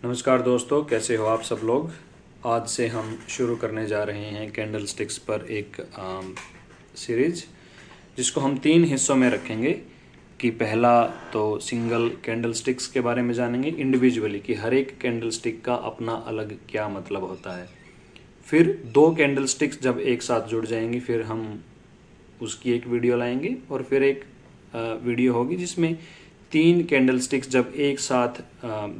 नमस्कार दोस्तों, कैसे हो आप सब लोग। आज से हम शुरू करने जा रहे हैं कैंडल स्टिक्स पर एक सीरीज, जिसको हम 3 हिस्सों में रखेंगे। कि पहला तो सिंगल कैंडल स्टिक्स के बारे में जानेंगे इंडिविजुअली, कि हर एक कैंडल स्टिक का अपना अलग क्या मतलब होता है। फिर 2 कैंडल स्टिक्स जब एक साथ जुड़ जाएंगी फिर हम उसकी एक वीडियो लाएंगे, और फिर एक वीडियो होगी जिसमें 3 कैंडल स्टिक्स जब एक साथ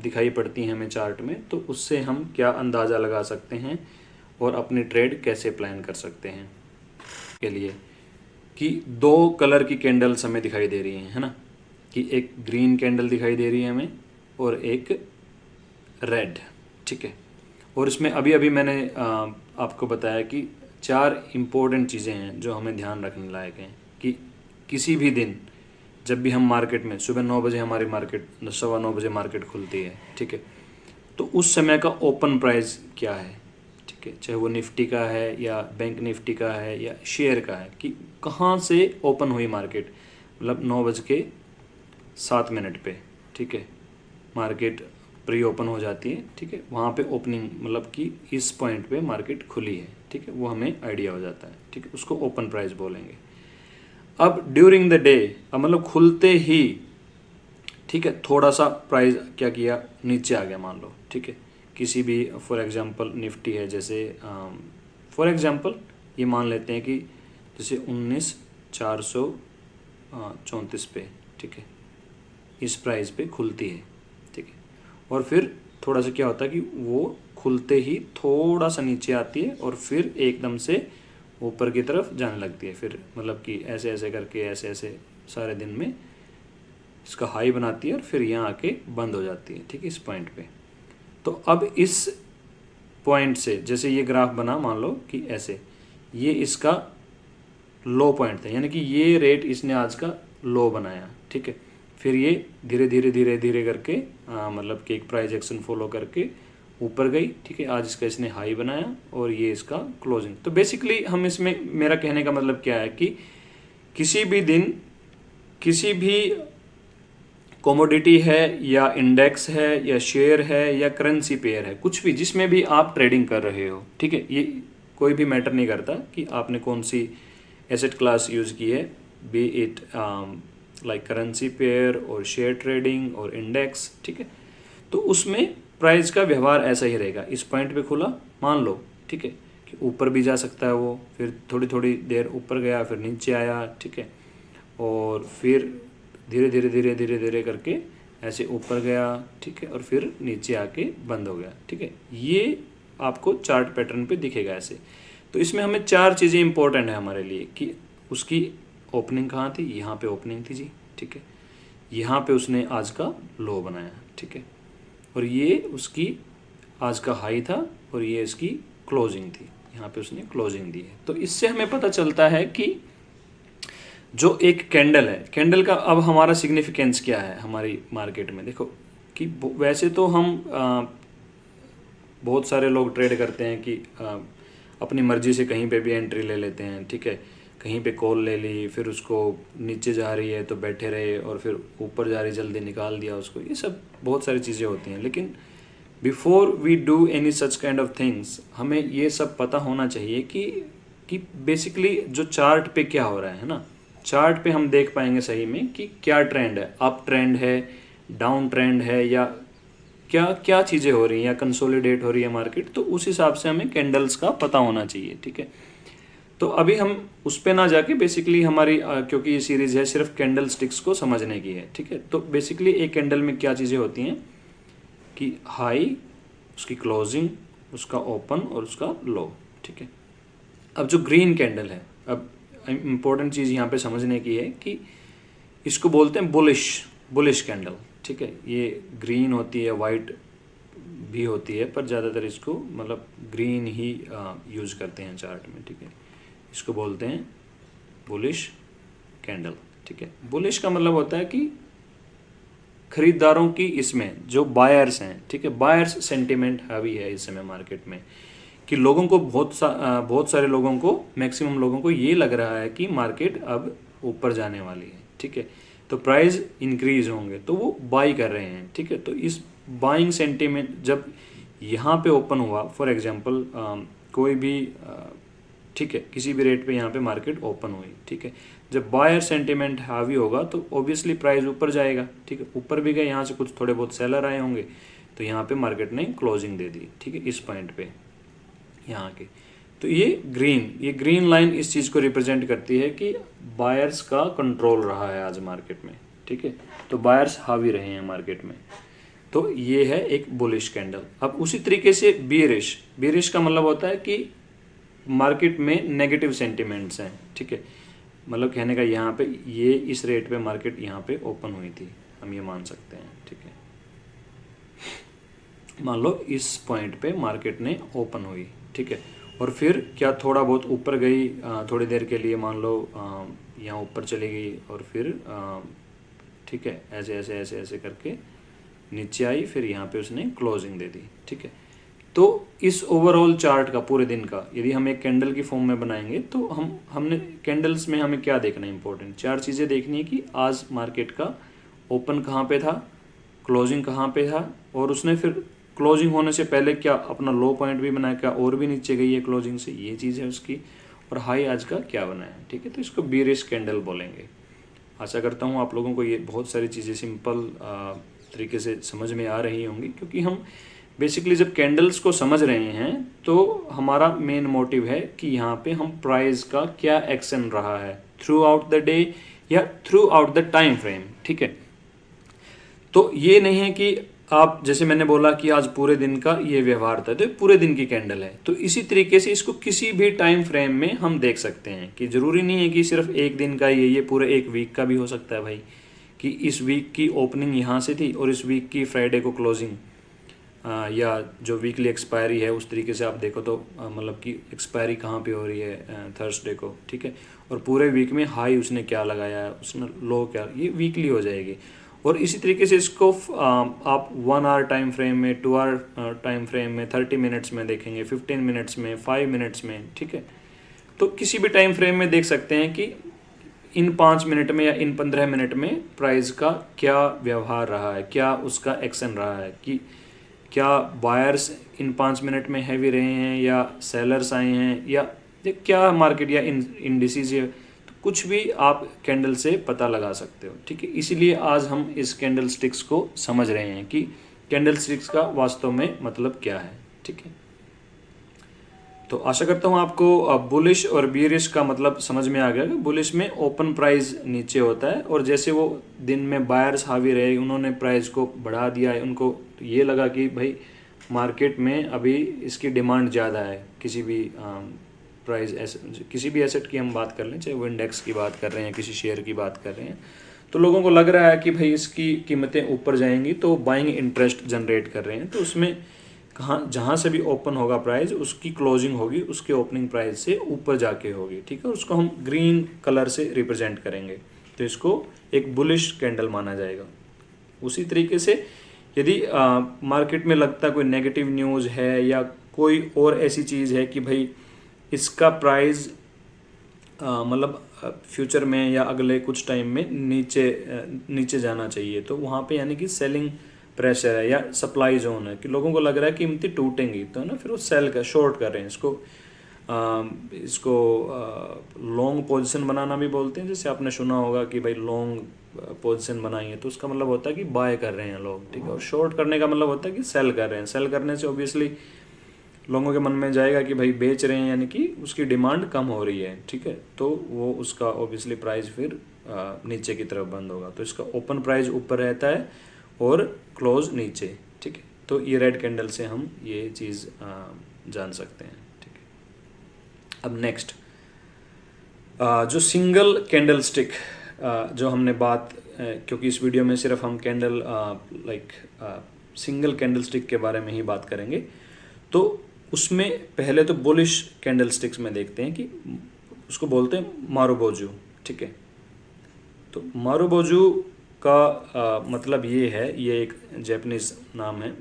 दिखाई पड़ती हैं हमें चार्ट में, तो उससे हम क्या अंदाज़ा लगा सकते हैं और अपनी ट्रेड कैसे प्लान कर सकते हैं। के लिए कि 2 कलर की कैंडल्स हमें दिखाई दे रही हैं, है ना, कि एक ग्रीन कैंडल दिखाई दे रही है हमें और एक रेड, ठीक है। और इसमें अभी अभी मैंने आपको बताया कि 4 इम्पोर्टेंट चीज़ें हैं जो हमें ध्यान रखने लायक हैं। कि किसी भी दिन जब भी हम मार्केट में सुबह 9 बजे हमारी मार्केट 9:15 बजे मार्केट खुलती है, ठीक है, तो उस समय का ओपन प्राइस क्या है, ठीक है, चाहे वो निफ्टी का है या बैंक निफ्टी का है या शेयर का है, कि कहाँ से ओपन हुई मार्केट, मतलब 9:07 पे, ठीक है, मार्केट प्री ओपन हो जाती है, ठीक है, वहाँ पे ओपनिंग मतलब कि इस पॉइंट पे मार्केट खुली है, ठीक है, वो हमें आइडिया हो जाता है, ठीक है, उसको ओपन प्राइस बोलेंगे। अब ड्यूरिंग द डे, अब मतलब खुलते ही, ठीक है, थोड़ा सा प्राइस क्या किया, नीचे आ गया मान लो, ठीक है, किसी भी फॉर एग्जांपल निफ्टी है, जैसे फॉर एग्जांपल ये मान लेते हैं कि जैसे 19,434 पे, ठीक है, इस प्राइस पे खुलती है, ठीक है, और फिर थोड़ा सा क्या होता है कि वो खुलते ही थोड़ा सा नीचे आती है और फिर एकदम से ऊपर की तरफ जाने लगती है। फिर मतलब कि ऐसे ऐसे करके ऐसे ऐसे सारे दिन में इसका हाई बनाती है और फिर यहाँ आके बंद हो जाती है, ठीक है, इस पॉइंट पे। तो अब इस पॉइंट से जैसे ये ग्राफ बना, मान लो कि ऐसे ये इसका लो पॉइंट था, यानी कि ये रेट इसने आज का लो बनाया, ठीक है, फिर ये धीरे धीरे धीरे धीरे करके मतलब कि एक प्राइस एक्शन फॉलो करके ऊपर गई, ठीक है, आज इसका इसने हाई बनाया और ये इसका क्लोजिंग। तो बेसिकली हम इसमें, मेरा कहने का मतलब क्या है कि किसी भी दिन किसी भी कमोडिटी है या इंडेक्स है या शेयर है या करेंसी पेयर है, कुछ भी जिसमें भी आप ट्रेडिंग कर रहे हो, ठीक है, ये कोई भी मैटर नहीं करता कि आपने कौन सी एसेट क्लास यूज़ की है, B it like currency pair और शेयर ट्रेडिंग और इंडेक्स, ठीक है, तो उसमें प्राइस का व्यवहार ऐसा ही रहेगा। इस पॉइंट पे खुला मान लो, ठीक है, कि ऊपर भी जा सकता है वो, फिर थोड़ी थोड़ी देर ऊपर गया, फिर नीचे आया, ठीक है, और फिर धीरे धीरे धीरे धीरे धीरे करके ऐसे ऊपर गया, ठीक है, और फिर नीचे आके बंद हो गया, ठीक है। ये आपको चार्ट पैटर्न पे दिखेगा ऐसे। तो इसमें हमें 4 चीज़ें इंपॉर्टेंट है हमारे लिए, कि उसकी ओपनिंग कहाँ थी, यहाँ पे ओपनिंग थी जी, ठीक है, यहाँ पे उसने आज का लो बनाया, ठीक है, और ये उसकी आज का हाई था और ये इसकी क्लोजिंग थी, यहाँ पे उसने क्लोजिंग दी है। तो इससे हमें पता चलता है कि जो एक कैंडल है, कैंडल का अब हमारा सिग्निफिकेंस क्या है हमारी मार्केट में। देखो कि वैसे तो हम बहुत सारे लोग ट्रेड करते हैं कि अपनी मर्जी से कहीं पे भी एंट्री ले लेते हैं, ठीक है, कहीं पे कॉल ले ली, फिर उसको नीचे जा रही है तो बैठे रहे, और फिर ऊपर जा रही जल्दी निकाल दिया उसको, ये सब बहुत सारी चीज़ें होती हैं। लेकिन before we do any such kind of things, हमें ये सब पता होना चाहिए कि बेसिकली जो चार्ट पे क्या हो रहा है ना, चार्ट पे हम देख पाएंगे सही में कि क्या ट्रेंड है, अप ट्रेंड है, डाउन ट्रेंड है, या क्या क्या चीज़ें हो रही हैं, या कंसोलिडेट हो रही है मार्केट, तो उस हिसाब से हमें कैंडल्स का पता होना चाहिए, ठीक है। तो अभी हम उस पे ना जाके बेसिकली हमारी क्योंकि ये सीरीज है सिर्फ कैंडल स्टिक्स को समझने की है, ठीक है, तो बेसिकली एक कैंडल में क्या चीज़ें होती हैं कि हाई, उसकी क्लोजिंग, उसका ओपन और उसका लो, ठीक है। अब जो ग्रीन कैंडल है, अब इम्पोर्टेंट चीज़ यहाँ पे समझने की है कि इसको बोलते हैं बुलिश कैंडल, ठीक है। ये ग्रीन होती है, वाइट भी होती है, पर ज़्यादातर इसको मतलब ग्रीन ही यूज़ करते हैं चार्ट में, ठीक है। इसको बोलते हैं बुलिश कैंडल, ठीक है। बुलिश का मतलब होता है कि खरीदारों की, इसमें जो बायर्स हैं, ठीक है, बायर्स सेंटिमेंट हैवी है इस समय मार्केट में, कि लोगों को बहुत सारे लोगों को, मैक्सिमम लोगों को ये लग रहा है कि मार्केट अब ऊपर जाने वाली है, ठीक है। तो प्राइस इंक्रीज होंगे तो वो बाई कर रहे हैं, ठीक है। तो इस बाइंग सेंटीमेंट जब यहाँ पे ओपन हुआ, फॉर एग्जांपल कोई भी ठीक है किसी भी रेट पे यहाँ पे मार्केट ओपन हुई, ठीक है, जब बायर सेंटीमेंट हावी होगा तो ऑब्वियसली प्राइस ऊपर जाएगा, ठीक है। ऊपर भी गए, यहाँ से कुछ थोड़े बहुत सेलर आए होंगे तो यहाँ पे मार्केट ने क्लोजिंग दे दी, ठीक है, इस पॉइंट पे यहाँ के। तो ये ग्रीन लाइन इस चीज़ को रिप्रेजेंट करती है कि बायर्स का कंट्रोल रहा है आज मार्केट में, ठीक है। तो बायर्स हावी रहे हैं मार्केट में, तो ये है एक बुलिश कैंडल। अब उसी तरीके से बीरिश का मतलब होता है कि मार्केट में नेगेटिव सेंटिमेंट्स हैं, ठीक है। मतलब कहने का यहाँ पे ये इस रेट पे मार्केट यहाँ पे ओपन हुई थी, हम ये मान सकते हैं, ठीक है। मान लो इस पॉइंट पे मार्केट ने ओपन हुई, ठीक है, और फिर क्या थोड़ा बहुत ऊपर गई थोड़ी देर के लिए, मान लो यहाँ ऊपर चली गई और फिर ठीक है ऐसे ऐसे ऐसे ऐसे करके नीचे आई, फिर यहाँ पे उसने क्लोजिंग दे दी, ठीक है। तो इस ओवरऑल चार्ट का पूरे दिन का यदि हम एक कैंडल की फॉर्म में बनाएंगे तो हमने कैंडल्स में हमें क्या देखना है, इंपॉर्टेंट 4 चीज़ें देखनी है कि आज मार्केट का ओपन कहाँ पे था, क्लोजिंग कहाँ पे था, और उसने फिर क्लोजिंग होने से पहले क्या अपना लो पॉइंट भी बनाया, क्या और भी नीचे गई है क्लोजिंग से, ये चीज़ है उसकी, और हाई आज का क्या बना है, ठीक है। तो इसको बीरिश कैंडल बोलेंगे। आशा करता हूँ आप लोगों को ये बहुत सारी चीज़ें सिंपल तरीके से समझ में आ रही होंगी, क्योंकि हम बेसिकली जब कैंडल्स को समझ रहे हैं तो हमारा मेन मोटिव है कि यहाँ पे हम प्राइस का क्या एक्शन रहा है थ्रू आउट द डे या through out the time frame, ठीक है। तो ये नहीं है कि आप जैसे मैंने बोला कि आज पूरे दिन का ये व्यवहार था तो पूरे दिन की कैंडल है, तो इसी तरीके से इसको किसी भी टाइम फ्रेम में हम देख सकते हैं कि ज़रूरी नहीं है कि सिर्फ एक दिन का ये पूरे एक वीक का भी हो सकता है भाई, कि इस वीक की ओपनिंग यहाँ से थी और इस वीक की फ्राइडे को क्लोजिंग, या जो वीकली एक्सपायरी है उस तरीके से आप देखो तो मतलब कि एक्सपायरी कहाँ पे हो रही है थर्सडे को, ठीक है, और पूरे वीक में हाई उसने क्या लगाया है, उसने लो क्या, ये वीकली हो जाएगी। और इसी तरीके से इसको आप 1 आवर टाइम फ्रेम में, 2 आवर टाइम फ्रेम में, 30 मिनट्स में देखेंगे, 15 मिनट्स में, 5 मिनट्स में, ठीक है। तो किसी भी टाइम फ्रेम में देख सकते हैं कि इन 5 मिनट में या इन 15 मिनट में प्राइस का क्या व्यवहार रहा है, क्या उसका एक्शन रहा है, कि क्या बायर्स इन 5 मिनट में हैवी रहे हैं या सेलर्स आए हैं या क्या मार्केट या इंडिसेस, तो कुछ भी आप कैंडल से पता लगा सकते हो, ठीक है। इसीलिए आज हम इस कैंडल स्टिक्स को समझ रहे हैं कि कैंडल स्टिक्स का वास्तव में मतलब क्या है, ठीक है। तो आशा करता हूँ आपको बुलिश और बीरिश का मतलब समझ में आ गया। बुलिश में ओपन प्राइस नीचे होता है और जैसे वो दिन में बायर्स हावी रहे, उन्होंने प्राइस को बढ़ा दिया है, उनको तो ये लगा कि भाई मार्केट में अभी इसकी डिमांड ज़्यादा है, किसी भी प्राइस किसी भी एसेट की हम बात कर लें, चाहे वो इंडेक्स की बात कर रहे हैं, किसी शेयर की बात कर रहे हैं, तो लोगों को लग रहा है कि भाई इसकी कीमतें ऊपर जाएंगी तो बाइंग इंटरेस्ट जनरेट कर रहे हैं। तो उसमें जहाँ से भी ओपन होगा प्राइस, उसकी क्लोजिंग होगी उसके ओपनिंग प्राइस से ऊपर जाके होगी, ठीक है। उसको हम ग्रीन कलर से रिप्रेजेंट करेंगे, तो इसको एक बुलिश कैंडल माना जाएगा। उसी तरीके से यदि मार्केट में लगता कोई नेगेटिव न्यूज़ है या कोई और ऐसी चीज़ है कि भाई इसका प्राइस मतलब फ्यूचर में या अगले कुछ टाइम में नीचे जाना चाहिए, तो वहाँ पे यानी कि सेलिंग प्रेशर है या सप्लाई जोन है कि लोगों को लग रहा है कि कीमतें टूटेंगी, तो ना फिर वो सेल कर शॉर्ट कर रहे हैं इसको लॉन्ग पोजीशन बनाना भी बोलते हैं। जैसे आपने सुना होगा कि भाई लॉन्ग पोजीशन बनाई है तो उसका मतलब होता है कि बाय कर रहे हैं लोग, ठीक है। और शॉर्ट करने का मतलब होता है कि सेल कर रहे हैं। सेल करने से ऑब्वियसली लोगों के मन में जाएगा कि भाई बेच रहे हैं यानी कि उसकी डिमांड कम हो रही है, ठीक है, तो वो उसका ऑब्वियसली प्राइस फिर नीचे की तरफ बंद होगा। तो इसका ओपन प्राइस ऊपर रहता है और क्लोज नीचे, ठीक है। तो ये रेड कैंडल से हम ये चीज़ जान सकते हैं, ठीक है। अब नेक्स्ट जो सिंगल कैंडल स्टिक जो हमने बात क्योंकि इस वीडियो में सिर्फ हम कैंडल सिंगल कैंडल स्टिक के बारे में ही बात करेंगे, तो उसमें पहले तो बुलिश कैंडल स्टिक्स में देखते हैं कि उसको बोलते हैं मारुबोजू, ठीक है। तो मारुबोजू का मतलब ये है, ये एक जैपनीज नाम है,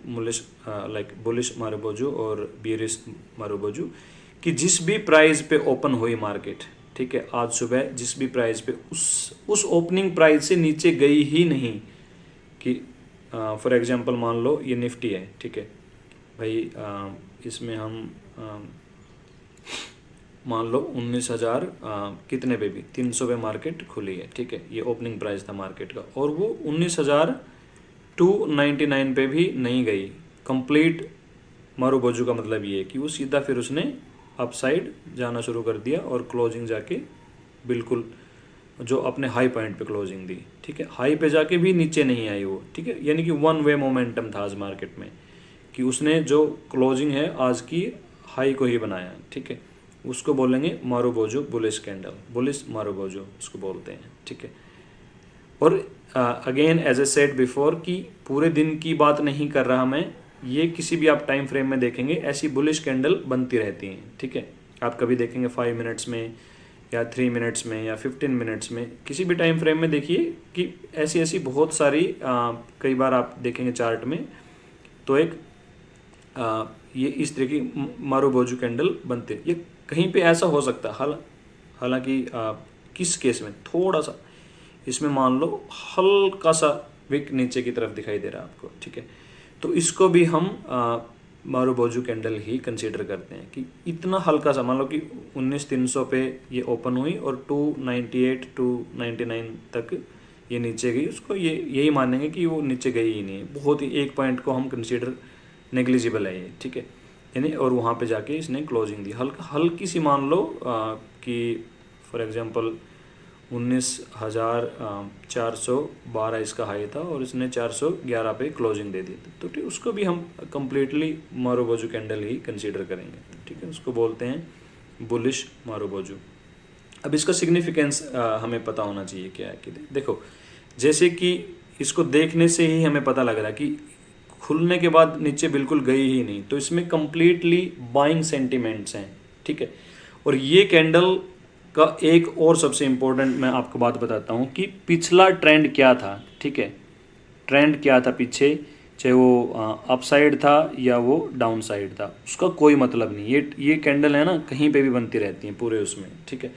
बुलिश मारुबोजू और बीरिश मारुबोजू, कि जिस भी प्राइस पे ओपन हुई मार्केट, ठीक है, आज सुबह जिस भी प्राइस पे उस ओपनिंग प्राइस से नीचे गई ही नहीं। कि फॉर एग्जांपल मान लो ये निफ्टी है, ठीक है भाई, इसमें हम मान लो 19,000 कितने पे भी 300 पे मार्केट खुली है, ठीक है, ये ओपनिंग प्राइस था मार्केट का, और वो 19,299 पे भी नहीं गई। कंप्लीट मारू बाजू का मतलब ये है कि वो सीधा फिर उसने अपसाइड जाना शुरू कर दिया और क्लोजिंग जाके बिल्कुल जो अपने हाई पॉइंट पे क्लोजिंग दी, ठीक है, हाई पे जाके भी नीचे नहीं आई वो, ठीक है, यानी कि वन वे मोमेंटम था आज मार्केट में कि उसने जो क्लोजिंग है आज की हाई को ही बनाया, ठीक है, उसको बोलेंगे marubozu bullish candle, bullish marubozu उसको बोलते हैं, ठीक है। और again as I said before कि पूरे दिन की बात नहीं कर रहा मैं, ये किसी भी आप टाइम फ्रेम में देखेंगे ऐसी बुलिश कैंडल बनती रहती हैं, ठीक है। आप कभी देखेंगे 5 मिनट्स में या 3 मिनट्स में या 15 मिनट्स में, किसी भी टाइम फ्रेम में देखिए कि ऐसी ऐसी बहुत सारी कई बार आप देखेंगे चार्ट में तो एक ये इस तरह की मारूबोजू कैंडल बनते हैं। ये कहीं पे ऐसा हो सकता है, हालांकि किस केस में थोड़ा सा इसमें मान लो हल्का सा विक नीचे की तरफ दिखाई दे रहा है आपको, ठीक है, तो इसको भी हम मारूबोजू कैंडल ही कंसीडर करते हैं कि इतना हल्का सा, मान लो कि 19,300 पे ये ओपन हुई और 298 299 तक ये नीचे गई, उसको ये यही मानेंगे कि वो नीचे गई ही नहीं, बहुत ही एक पॉइंट को हम कंसीडर नेग्लिजिबल है ये, ठीक है, यानी और वहाँ पे जाके इसने क्लोजिंग दी हल्की सी, मान लो कि फॉर एग्जांपल 19,412 इसका हाई था और इसने 411 पे क्लोजिंग दे दी, तो ठीक उसको भी हम कम्प्लीटली मारूबोजू कैंडल ही कंसीडर करेंगे, ठीक है, उसको बोलते हैं बुलिश मारूबोजू। अब इसका सिग्निफिकेंस हमें पता होना चाहिए क्या है कि देखो, जैसे कि इसको देखने से ही हमें पता लग रहा है कि खुलने के बाद नीचे बिल्कुल गई ही नहीं, तो इसमें कम्प्लीटली बाइंग सेंटिमेंट्स हैं, ठीक है। और ये कैंडल का एक और सबसे इम्पोर्टेंट मैं आपको बात बताता हूँ कि पिछला ट्रेंड क्या था, ठीक है, ट्रेंड क्या था पीछे, चाहे वो अपसाइड था या वो डाउन साइड था, उसका कोई मतलब नहीं। ये कैंडल है ना, कहीं पे भी बनती रहती हैं पूरे उसमें, ठीक है।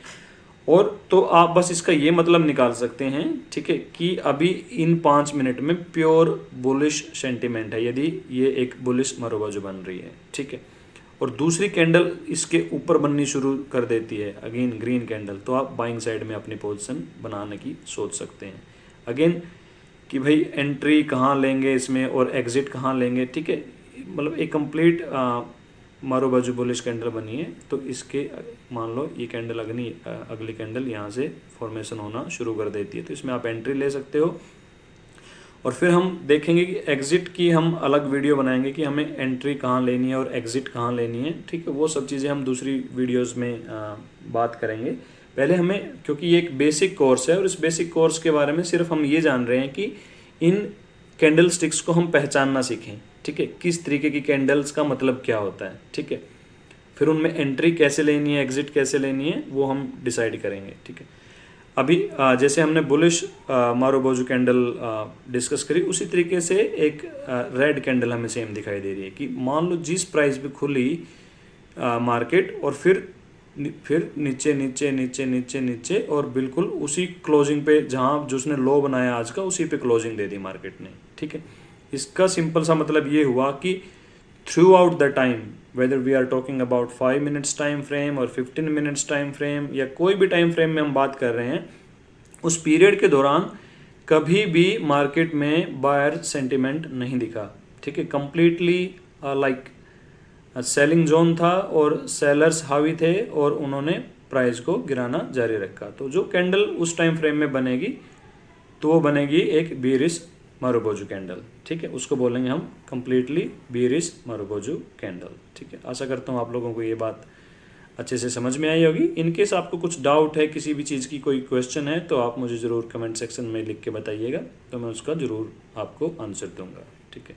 और तो आप बस इसका ये मतलब निकाल सकते हैं, ठीक है, कि अभी इन 5 मिनट में प्योर बुलिश सेंटिमेंट है यदि ये एक बुलिश मारूबोजू बन रही है, ठीक है। और दूसरी कैंडल इसके ऊपर बननी शुरू कर देती है, अगेन ग्रीन कैंडल, तो आप बाइंग साइड में अपनी पोजीशन बनाने की सोच सकते हैं। अगेन कि भाई एंट्री कहाँ लेंगे इसमें और एग्जिट कहाँ लेंगे, ठीक है, मतलब एक कंप्लीट मारूबोजू बुलिश कैंडल बनी है, तो इसके मान लो ये कैंडल अगली कैंडल यहाँ से फॉर्मेशन होना शुरू कर देती है, तो इसमें आप एंट्री ले सकते हो। और फिर हम देखेंगे कि एग्ज़िट की हम अलग वीडियो बनाएंगे कि हमें एंट्री कहाँ लेनी है और एग्ज़िट कहाँ लेनी है, ठीक है, वो सब चीज़ें हम दूसरी वीडियोस में बात करेंगे। पहले हमें, क्योंकि ये एक बेसिक कोर्स है और इस बेसिक कोर्स के बारे में सिर्फ हम ये जान रहे हैं कि इन कैंडल स्टिक्स को हम पहचानना सीखें, ठीक है, किस तरीके की कैंडल्स का मतलब क्या होता है, ठीक है, फिर उनमें एंट्री कैसे लेनी है, एग्ज़िट कैसे लेनी है, वो हम डिसाइड करेंगे, ठीक है। अभी जैसे हमने बुलिश मारूबोजू कैंडल डिस्कस करी, उसी तरीके से एक रेड कैंडल हमें सेम दिखाई दे रही है कि मान लो जिस प्राइस पे खुली मार्केट और फिर नीचे नीचे नीचे नीचे नीचे और बिल्कुल उसी क्लोजिंग पे जहाँ जो उसने लो बनाया आज का, उसी पे क्लोजिंग दे दी मार्केट ने, ठीक है। इसका सिंपल सा मतलब ये हुआ कि through out the time, whether we are talking about 5 minutes time frame और 15 मिनट्स टाइम फ्रेम या कोई भी टाइम फ्रेम में हम बात कर रहे हैं, उस पीरियड के दौरान कभी भी मार्केट में बायर सेंटिमेंट नहीं दिखा, ठीक है, कंप्लीटली लाइक सेलिंग जोन था और सेलर्स हावी थे और उन्होंने प्राइस को गिराना जारी रखा। तो जो कैंडल उस टाइम फ्रेम में बनेगी तो वो बनेगी एक बीरिश मारूबोजू कैंडल, ठीक है, उसको बोलेंगे हम कम्प्लीटली बीरिश मारूबोजू कैंडल, ठीक है। आशा करता हूँ आप लोगों को ये बात अच्छे से समझ में आई होगी। इन केस आपको कुछ डाउट है, किसी भी चीज़ की कोई क्वेश्चन है, तो आप मुझे ज़रूर कमेंट सेक्शन में लिख के बताइएगा, तो मैं उसका ज़रूर आपको आंसर दूंगा, ठीक है।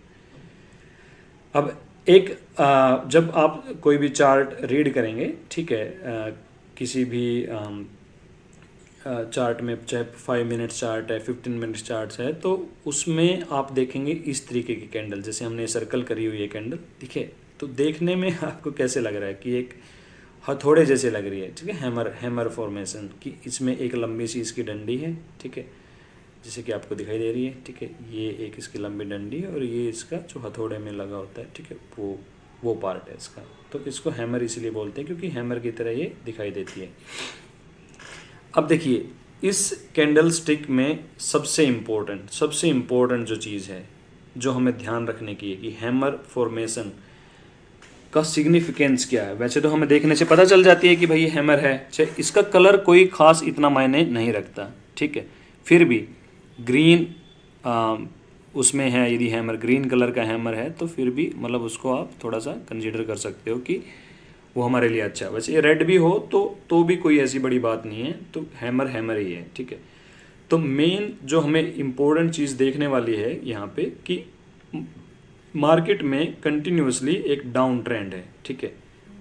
अब एक जब आप कोई भी चार्ट रीड करेंगे, ठीक है, किसी भी चार्ट में, चाहे 5 मिनट्स चार्ट है, 15 मिनट्स चार्ट है, तो उसमें आप देखेंगे इस तरीके की कैंडल, जैसे हमने सर्कल करी हुई है कैंडल, ठीक है, तो देखने में आपको कैसे लग रहा है कि एक हथौड़े जैसे लग रही है, ठीक है, हैमर फॉर्मेशन कि इसमें एक लंबी सी इसकी डंडी है, ठीक है, जैसे कि आपको दिखाई दे रही है, ठीक है, ये एक इसकी लंबी डंडी है और ये इसका जो हथौड़े में लगा होता है, ठीक है, वो पार्ट है इसका। तो इसको हैमर इसलिए बोलते हैं क्योंकि हैमर की तरह ये दिखाई देती है। अब देखिए इस कैंडल स्टिक में सबसे इम्पोर्टेंट जो चीज़ है जो हमें ध्यान रखने की है कि हैमर फॉर्मेशन का सिग्निफिकेंस क्या है। वैसे तो हमें देखने से पता चल जाती है कि भाई ये हैमर है, चाहे इसका कलर कोई खास इतना मायने नहीं रखता, ठीक है, फिर भी ग्रीन उसमें है, यदि हैमर ग्रीन कलर का हैमर है तो फिर भी मतलब उसको आप थोड़ा सा कंसीडर कर सकते हो कि वो हमारे लिए अच्छा है। वैसे ये रेड भी हो तो भी कोई ऐसी बड़ी बात नहीं है, तो हैमर ही है, ठीक है। तो मेन जो हमें इम्पोर्टेंट चीज़ देखने वाली है यहाँ पे कि मार्केट में कंटिन्यूसली एक डाउन ट्रेंड है, ठीक है।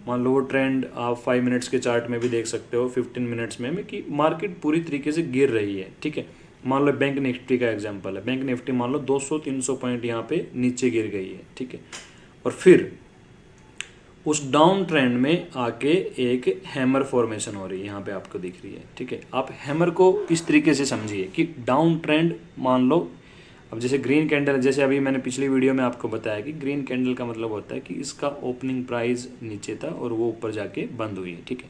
मान लो वो ट्रेंड आप 5 मिनट्स के चार्ट में भी देख सकते हो, 15 मिनट्स में कि मार्केट पूरी तरीके से गिर रही है, ठीक है। मान लो बैंक निफ्टी का एग्जांपल है, बैंक निफ्टी मान लो 200-300 पॉइंट यहाँ पे नीचे गिर गई है, ठीक है, और फिर उस डाउन ट्रेंड में आके एक हैमर फॉर्मेशन हो रही है, यहाँ पे आपको दिख रही है, ठीक है। आप हैमर को इस तरीके से समझिए कि डाउन ट्रेंड मान लो, अब जैसे ग्रीन कैंडल, जैसे अभी मैंने पिछली वीडियो में आपको बताया कि ग्रीन कैंडल का मतलब होता है कि इसका ओपनिंग प्राइस नीचे था और वो ऊपर जाके बंद हुई है, ठीक है।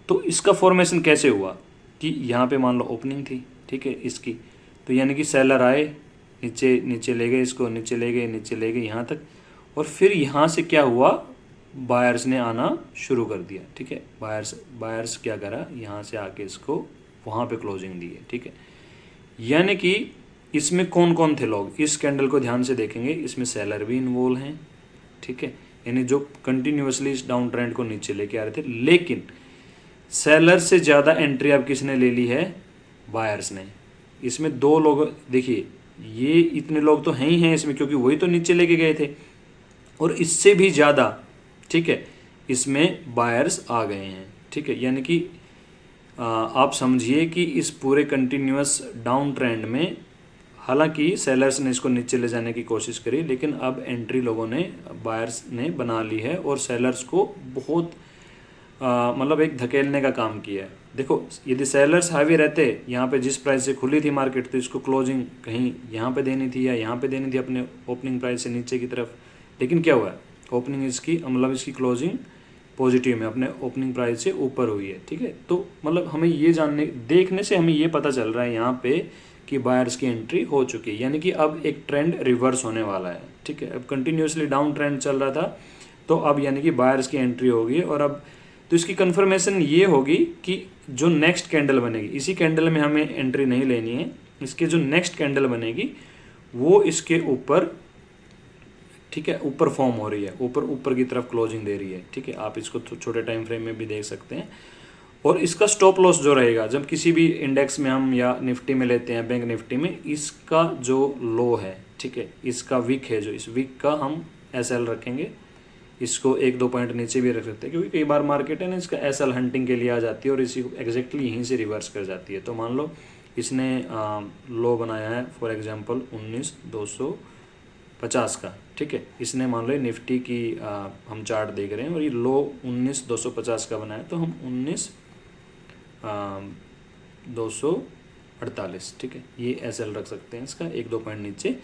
तो इसका फॉर्मेशन कैसे हुआ कि यहाँ पे मान लो ओपनिंग थी, ठीक है, इसकी, तो यानी कि सेलर आए, नीचे ले गए इसको, नीचे ले गए यहाँ तक, और फिर यहाँ से क्या हुआ, बायर्स ने आना शुरू कर दिया, ठीक है। बायर्स क्या करा, यहाँ से आके इसको वहाँ पे क्लोजिंग दी है, ठीक है। यानी कि इसमें कौन कौन थे लोग, इस कैंडल को ध्यान से देखेंगे, इसमें सेलर भी इन्वॉल्व हैं, ठीक है, यानी जो कंटिन्यूसली इस डाउन ट्रेंड को नीचे लेके आ रहे थे। लेकिन सेलर से ज़्यादा एंट्री अब किसने ले ली है, बायर्स ने। इसमें 2 लोग, देखिए ये इतने लोग तो हैं ही हैं इसमें, क्योंकि वही तो नीचे लेके गए थे, और इससे भी ज़्यादा, ठीक है, इसमें बायर्स आ गए हैं, ठीक है। यानी कि आप समझिए कि इस पूरे कंटिन्यूअस डाउन ट्रेंड में हालांकि सेलर्स ने इसको नीचे ले जाने की कोशिश करी, लेकिन अब एंट्री लोगों ने, बायर्स ने बना ली है और सेलर्स को बहुत मतलब एक धकेलने का काम किया है। देखो यदि सेलर्स हावी रहते यहाँ पे, जिस प्राइस से खुली थी मार्केट, तो इसको क्लोजिंग कहीं यहाँ पे देनी थी या यहाँ पे देनी थी अपने ओपनिंग प्राइस से नीचे की तरफ। लेकिन क्या हुआ, ओपनिंग इसकी मतलब इसकी क्लोजिंग पॉजिटिव में अपने ओपनिंग प्राइस से ऊपर हुई है, ठीक है। तो मतलब हमें ये देखने से हमें ये पता चल रहा है यहाँ पे कि बायर्स की एंट्री हो चुकी है, यानी कि अब एक ट्रेंड रिवर्स होने वाला है, ठीक है। अब कंटिन्यूसली डाउन ट्रेंड चल रहा था, तो अब यानी कि बायर्स की एंट्री होगी, और अब तो इसकी कंफर्मेशन ये होगी कि जो नेक्स्ट कैंडल बनेगी, इसी कैंडल में हमें एंट्री नहीं लेनी है, इसके जो नेक्स्ट कैंडल बनेगी वो इसके ऊपर, ठीक है, ऊपर फॉर्म हो रही है, ऊपर की तरफ क्लोजिंग दे रही है, ठीक है। आप इसको छोटे टाइम फ्रेम में भी देख सकते हैं। और इसका स्टॉप लॉस जो रहेगा, जब किसी भी इंडेक्स में हम या निफ्टी में लेते हैं, बैंक निफ्टी में, इसका जो लो है, ठीक है, इसका वीक है, जो इस वीक का हम SL रखेंगे, इसको 1-2 पॉइंट नीचे भी रख सकते हैं, क्योंकि कई बार मार्केट है ना इसका SL हंटिंग के लिए आ जाती है और इसी एग्जैक्टली यहीं से रिवर्स कर जाती है। तो मान लो इसने लो बनाया है फॉर एग्जांपल 19,250 का, ठीक है, इसने मान लो निफ्टी की हम चार्ट देख रहे हैं और ये लो 19,250 का बनाया, तो हम 19,248, ठीक है, ये SL रख सकते हैं इसका 1-2 पॉइंट नीचे।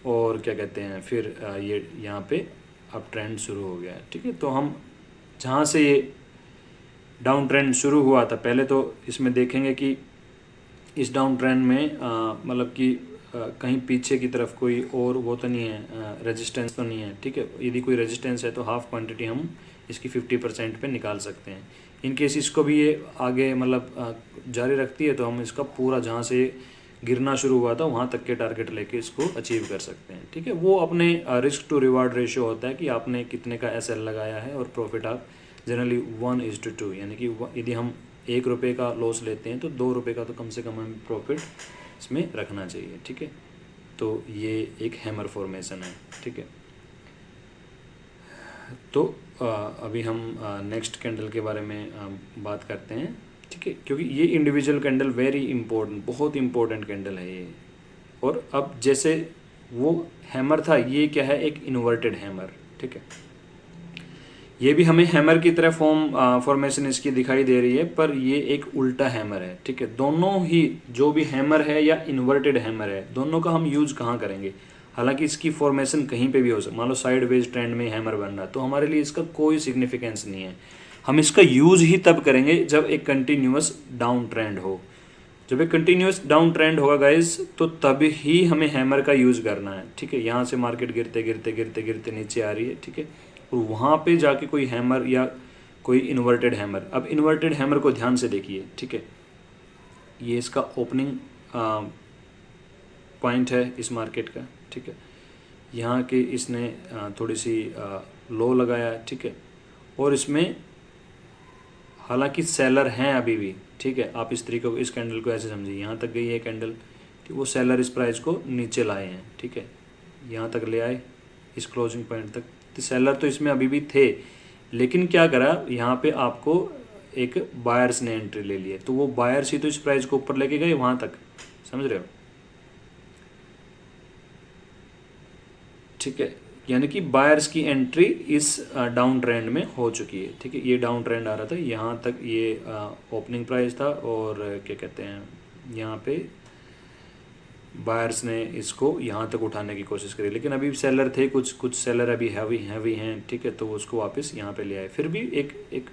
और क्या कहते हैं, फिर ये यहाँ पे अब ट्रेंड शुरू हो गया है, ठीक है। तो हम जहाँ से ये डाउन ट्रेंड शुरू हुआ था, पहले तो इसमें देखेंगे कि इस डाउन ट्रेंड में मतलब कि कहीं पीछे की तरफ कोई और वो तो नहीं है, रेजिस्टेंस तो नहीं है, ठीक है। यदि कोई रेजिस्टेंस है तो हाफ क्वांटिटी हम इसकी 50% पे निकाल सकते हैं। इन केस इसको भी ये आगे मतलब जारी रखती है, तो हम इसका पूरा जहाँ से गिरना शुरू हुआ था वहाँ तक के टारगेट लेके इसको अचीव कर सकते हैं, ठीक है। वो अपने रिस्क टू रिवार्ड रेशियो होता है कि आपने कितने का SL लगाया है, और प्रॉफिट आप जनरली 1:2, यानी कि यदि हम 1 रुपये का लॉस लेते हैं तो 2 रुपये का तो कम से कम हमें प्रॉफिट इसमें रखना चाहिए, ठीक है। तो ये एक हैमर फॉर्मेशन है, ठीक है। तो अभी हम नेक्स्ट कैंडल के बारे में बात करते हैं, ठीक है, क्योंकि ये इंडिविजुअल कैंडल वेरी इंपॉर्टेंट, बहुत इंपॉर्टेंट कैंडल है ये। और अब जैसे वो हैमर था, ये क्या है, एक इन्वर्टेड हैमर, ठीक है। ये भी हमें हैमर की तरह फॉर्मेशन इसकी दिखाई दे रही है, पर ये एक उल्टा हैमर है, ठीक है। दोनों ही जो भी हैमर है या इन्वर्टेड हैमर है, दोनों का हम यूज कहाँ करेंगे? हालांकि इसकी फॉर्मेशन कहीं पे भी हो सकती, मान लो साइड वेज ट्रेंड में हैमर बन रहा है, तो हमारे लिए इसका कोई सिग्निफिकेंस नहीं है। हम इसका यूज ही तब करेंगे जब एक कंटिन्यूअस डाउन ट्रेंड हो। जब एक कंटिन्यूअस डाउन ट्रेंड होगा गाइज, तो तब ही हमें हैमर का यूज करना है, ठीक है। यहाँ से मार्केट गिरते गिरते गिरते गिरते नीचे आ रही है, ठीक है, और वहाँ पे जाके कोई हैमर या कोई इन्वर्टेड हैमर, अब इन्वर्टेड हैमर को ध्यान से देखिए, ठीक है। ये इसका ओपनिंग पॉइंट है इस मार्केट का, ठीक है। यहाँ के इसने थोड़ी सी लो लगाया, ठीक है, और इसमें हालांकि सेलर हैं अभी भी, ठीक है। आप इस तरीके को, इस कैंडल को ऐसे समझिए, यहाँ तक गई है कैंडल, कि वो सेलर इस प्राइस को नीचे लाए हैं, ठीक है, यहाँ तक ले आए, इस क्लोजिंग पॉइंट तक। तो सेलर तो इसमें अभी भी थे, लेकिन क्या करा, यहाँ पे आपको एक बायर्स ने एंट्री ले ली है, तो वो बायर्स ही तो इस प्राइस को ऊपर लेके गए वहाँ तक, समझ रहे हो, ठीक है। यानी कि बायर्स की एंट्री इस डाउन ट्रेंड में हो चुकी है, ठीक है। ये डाउन ट्रेंड आ रहा था, यहाँ तक ये ओपनिंग प्राइस था, और क्या कहते हैं, यहाँ पे बायर्स ने इसको यहाँ तक उठाने की कोशिश करी, लेकिन अभी सेलर थे, कुछ सेलर अभी हैवी हैं, ठीक है, तो वो उसको वापस यहाँ पे ले आए। फिर भी एक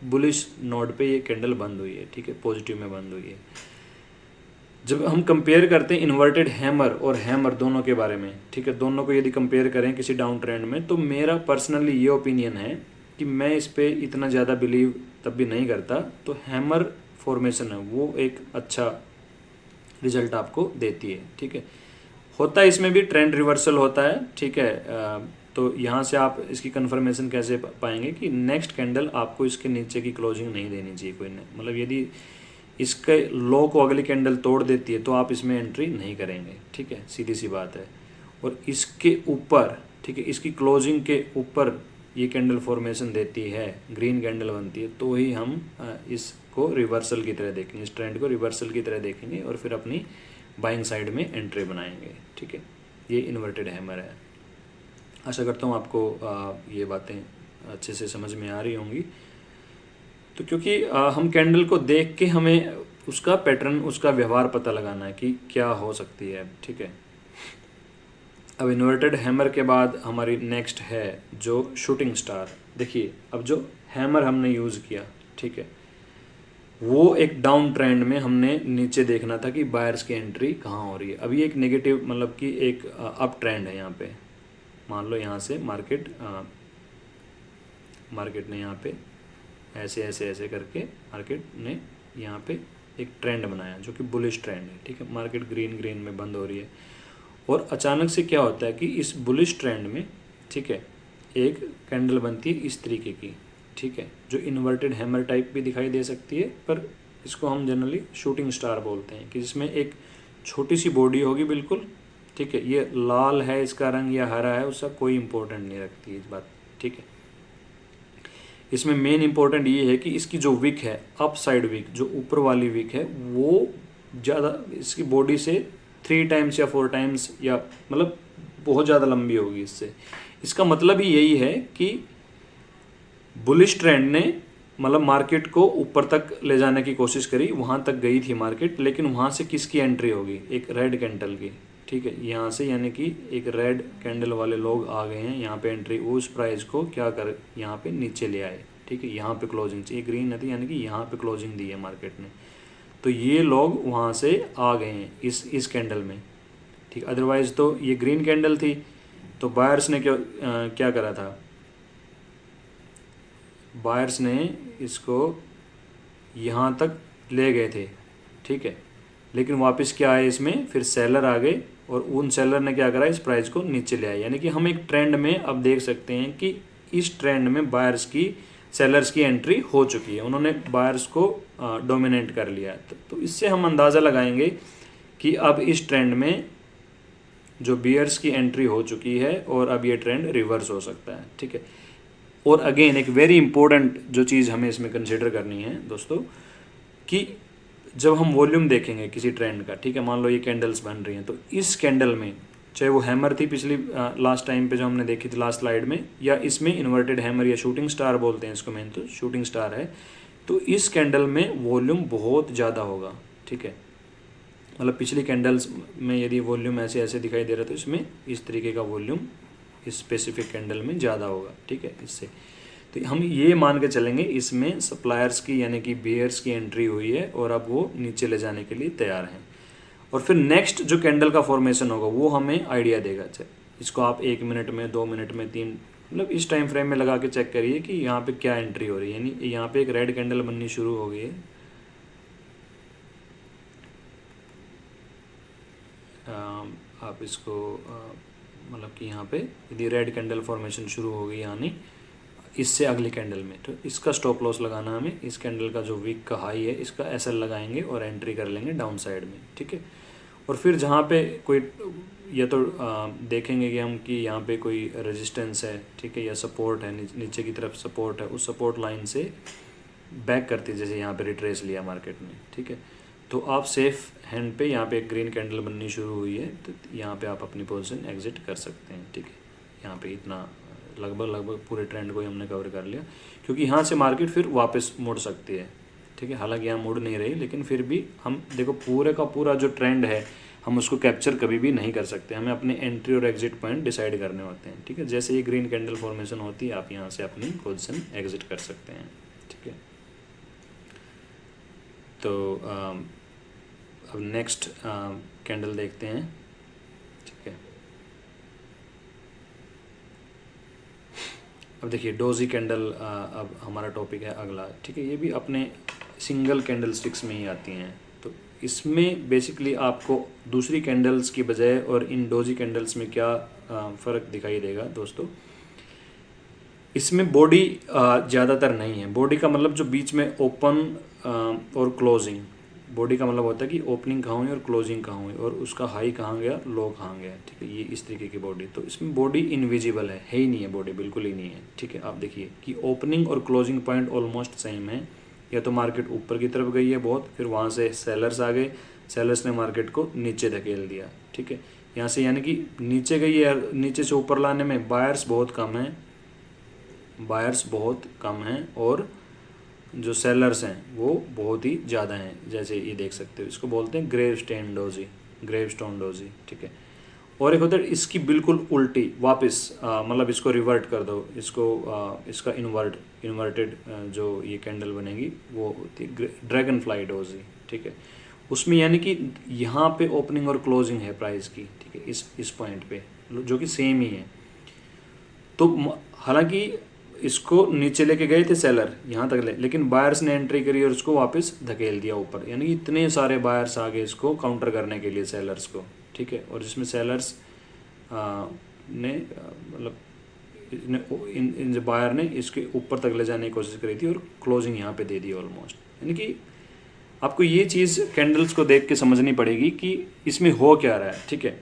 बुलिश नोड पे ये कैंडल बंद हुई है, ठीक है, पॉजिटिव में बंद हुई है। जब हम कंपेयर करते हैं इन्वर्टेड हैमर और हैमर दोनों के बारे में, ठीक है, दोनों को यदि कंपेयर करें किसी डाउन ट्रेंड में, तो मेरा पर्सनली ये ओपिनियन है कि मैं इस पे इतना ज़्यादा बिलीव तब भी नहीं करता। तो हैमर फॉर्मेशन है वो एक अच्छा रिजल्ट आपको देती है, ठीक है। होता है इसमें भी ट्रेंड रिवर्सल होता है, ठीक है। तो यहाँ से आप इसकी कंफर्मेशन कैसे पाएंगे कि नेक्स्ट कैंडल आपको इसके नीचे की क्लोजिंग नहीं देनी चाहिए कोई ने, मतलब यदि इसके लो को अगली कैंडल तोड़ देती है तो आप इसमें एंट्री नहीं करेंगे, ठीक है, सीधी सी बात है। और इसके ऊपर, ठीक है, इसकी क्लोजिंग के ऊपर ये कैंडल फॉर्मेशन देती है, ग्रीन कैंडल बनती है, तो ही हम इसको रिवर्सल की तरह देखेंगे, इस ट्रेंड को रिवर्सल की तरह देखेंगे और फिर अपनी बाइंग साइड में एंट्री बनाएंगे, ठीक है। ये इन्वर्टेड हैमर है। आशा करता हूँ आपको ये बातें अच्छे से समझ में आ रही होंगी। तो क्योंकि हम कैंडल को देख के हमें उसका पैटर्न, उसका व्यवहार पता लगाना है कि क्या हो सकती है, ठीक है। अब इन्वर्टेड हैमर के बाद हमारी नेक्स्ट है जो शूटिंग स्टार। देखिए, अब जो हैमर हमने यूज़ किया, ठीक है, वो एक डाउन ट्रेंड में हमने नीचे देखना था कि बायर्स की एंट्री कहाँ हो रही है। अभी एक नेगेटिव, मतलब कि एक अप ट्रेंड है यहाँ पे, मान लो यहाँ से मार्केट ने यहाँ पे ऐसे ऐसे ऐसे करके मार्केट ने यहाँ पे एक ट्रेंड बनाया जो कि बुलिश ट्रेंड है, ठीक है। मार्केट ग्रीन में बंद हो रही है, और अचानक से क्या होता है कि इस बुलिश ट्रेंड में, ठीक है, एक कैंडल बनती है इस तरीके की, ठीक है, जो इन्वर्टेड हैमर टाइप भी दिखाई दे सकती है, पर इसको हम जनरली शूटिंग स्टार बोलते हैं, कि जिसमें एक छोटी सी बॉडी होगी बिल्कुल, ठीक है। ये लाल है इसका रंग या हरा है, उसका कोई इम्पोर्टेंट नहीं रखती इस बात, ठीक है। इसमें मेन इंपॉर्टेंट ये है कि इसकी जो विक है, अप साइड विक, जो ऊपर वाली विक है, वो ज़्यादा इसकी बॉडी से 3 टाइम्स या 4 टाइम्स, या मतलब बहुत ज़्यादा लंबी होगी इससे। इसका मतलब ही यही है कि बुलिश ट्रेंड ने मतलब मार्केट को ऊपर तक ले जाने की कोशिश करी, वहाँ तक गई थी मार्केट, लेकिन वहाँ से किसकी एंट्री होगी? एक रेड कैंडल की, ठीक है, यहाँ से, यानी कि एक रेड कैंडल वाले लोग आ गए हैं यहाँ पे एंट्री, उस प्राइस को क्या कर यहाँ पे नीचे ले आए, ठीक है। यहाँ पे क्लोजिंग चाहिए, ग्रीन थी, यानी कि यहाँ पे क्लोजिंग दी है मार्केट ने, तो ये लोग वहाँ से आ गए हैं इस कैंडल में, ठीक। अदरवाइज तो ये ग्रीन कैंडल थी, तो बायर्स ने क्या करा था, बायर्स ने इसको यहाँ तक ले गए थे, ठीक है, लेकिन वापस क्या आए इसमें, फिर सेलर आ गए, और उन सेलर ने क्या करा, इस प्राइस को नीचे ले आए। यानी कि हम एक ट्रेंड में अब देख सकते हैं कि इस ट्रेंड में बायर्स की, सेलर्स की एंट्री हो चुकी है, उन्होंने बायर्स को डोमिनेट कर लिया है। तो इससे हम अंदाज़ा लगाएंगे कि अब इस ट्रेंड में जो बियर्स की एंट्री हो चुकी है और अब ये ट्रेंड रिवर्स हो सकता है, ठीक है। और अगेन एक वेरी इंपॉर्टेंट जो चीज़ हमें इसमें कंसिडर करनी है दोस्तों, कि जब हम वॉल्यूम देखेंगे किसी ट्रेंड का, ठीक है, मान लो ये कैंडल्स बन रही हैं, तो इस कैंडल में चाहे वो हैमर थी पिछली लास्ट टाइम पे जो हमने देखी थी लास्ट स्लाइड में, या इसमें इन्वर्टेड हैमर या शूटिंग स्टार बोलते हैं इसको, मेन तो शूटिंग स्टार है। तो इस कैंडल में वॉल्यूम बहुत ज़्यादा होगा, ठीक है। मतलब पिछली कैंडल्स में यदि वॉल्यूम ऐसे ऐसे दिखाई दे रहा है तो इसमें इस तरीके का वॉल्यूम इस स्पेसिफिक कैंडल में ज़्यादा होगा, ठीक है। इससे तो हम ये मान के चलेंगे इसमें सप्लायर्स की यानी कि बेयर्स की एंट्री हुई है और अब वो नीचे ले जाने के लिए तैयार हैं। और फिर नेक्स्ट जो कैंडल का फॉर्मेशन होगा वो हमें आइडिया देगा। इसको आप 1 मिनट में, 2 मिनट में, 3, मतलब इस टाइम फ्रेम में लगा के चेक करिए कि यहाँ पे क्या एंट्री हो रही है। यानी यहाँ पे एक रेड कैंडल बननी शुरू हो गई है, आप इसको मतलब कि यहाँ पे यदि रेड कैंडल फॉर्मेशन शुरू हो गई यानी इससे अगली कैंडल में, तो इसका स्टॉप लॉस लगाना हमें इस कैंडल का जो वीक का हाई है इसका एसएल लगाएंगे और एंट्री कर लेंगे डाउन साइड में, ठीक है। और फिर जहाँ पे कोई या तो देखेंगे कि हम कि यहाँ पे कोई रेजिस्टेंस है, ठीक है, या सपोर्ट है, नीचे की तरफ सपोर्ट है, उस सपोर्ट लाइन से बैक करती है, जैसे यहाँ पे रिट्रेस लिया मार्केट में, ठीक है। तो आप सेफ हैंड पे यहाँ पे एक ग्रीन कैंडल बननी शुरू हुई है तो यहाँ पे आप अपनी पोजीशन एग्जिट कर सकते हैं, ठीक है। यहाँ पे इतना लगभग पूरे ट्रेंड को ही हमने कवर कर लिया, क्योंकि यहाँ से मार्केट फिर वापस मुड़ सकती है, ठीक है। हालांकि यहाँ मुड़ नहीं रही, लेकिन फिर भी हम देखो पूरे का पूरा जो ट्रेंड है हम उसको कैप्चर कभी भी नहीं कर सकते, हमें अपने एंट्री और एग्जिट पॉइंट डिसाइड करने होते हैं, ठीक है। जैसे ये ग्रीन कैंडल फॉर्मेशन होती है आप यहाँ से अपनी पोजीशन एग्जिट कर सकते हैं, ठीक है। तो अब नेक्स्ट कैंडल देखते हैं, ठीक है। अब देखिए डोजी कैंडल अब हमारा टॉपिक है अगला, ठीक है। ये भी अपने सिंगल कैंडल स्टिक्स में ही आती हैं। तो इसमें बेसिकली आपको दूसरी कैंडल्स की बजाय और इन डोजी कैंडल्स में क्या फ़र्क दिखाई देगा दोस्तों। इसमें बॉडी ज़्यादातर नहीं है। बॉडी का मतलब जो बीच में ओपन और क्लोजिंग, बॉडी का मतलब होता है कि ओपनिंग कहाँ हुई और क्लोजिंग कहाँ हुई और उसका हाई कहाँ गया, लो कहाँ गया, ठीक है। ये इस तरीके की बॉडी, तो इसमें बॉडी इनविजिबल है ही नहीं है, बॉडी बिल्कुल ही नहीं है, ठीक है। आप देखिए कि ओपनिंग और क्लोजिंग पॉइंट ऑलमोस्ट सेम है, या तो मार्केट ऊपर की तरफ गई है बहुत, फिर वहाँ से सेलर्स आ गए, सेलर्स ने मार्केट को नीचे धकेल दिया, ठीक है। यहाँ से यानी कि नीचे गई है, नीचे से ऊपर लाने में बायर्स बहुत कम हैं, बायर्स बहुत कम हैं और जो सेलर्स हैं वो बहुत ही ज़्यादा हैं। जैसे ये देख सकते हो, इसको बोलते हैं ग्रेवस्टोन डोजी, ठीक है। और एक होता है इसकी बिल्कुल उल्टी वापस, मतलब इसको रिवर्ट कर दो, इसको इसका इन्वर्टेड जो ये कैंडल बनेगी वो होती है ड्रैगन फ्लाई डोजी, ठीक है। उसमें यानी कि यहाँ पे ओपनिंग और क्लोजिंग है प्राइस की, ठीक है, इस पॉइंट पे जो कि सेम ही है। तो हालांकि इसको नीचे लेके गए थे सेलर यहाँ तक लेकिन बायर्स ने एंट्री करी और उसको वापस धकेल दिया ऊपर, यानी कि इतने सारे बायर्स आ गए इसको काउंटर करने के लिए सेलर्स को, ठीक है। और जिसमें सेलर्स ने मतलब इन जो बायर ने इसके ऊपर तक ले जाने की कोशिश करी थी और क्लोजिंग यहाँ पे दे दी ऑलमोस्ट। यानी कि आपको ये चीज़ कैंडल्स को देख के समझनी पड़ेगी कि इसमें हो क्या रहा है, ठीक है।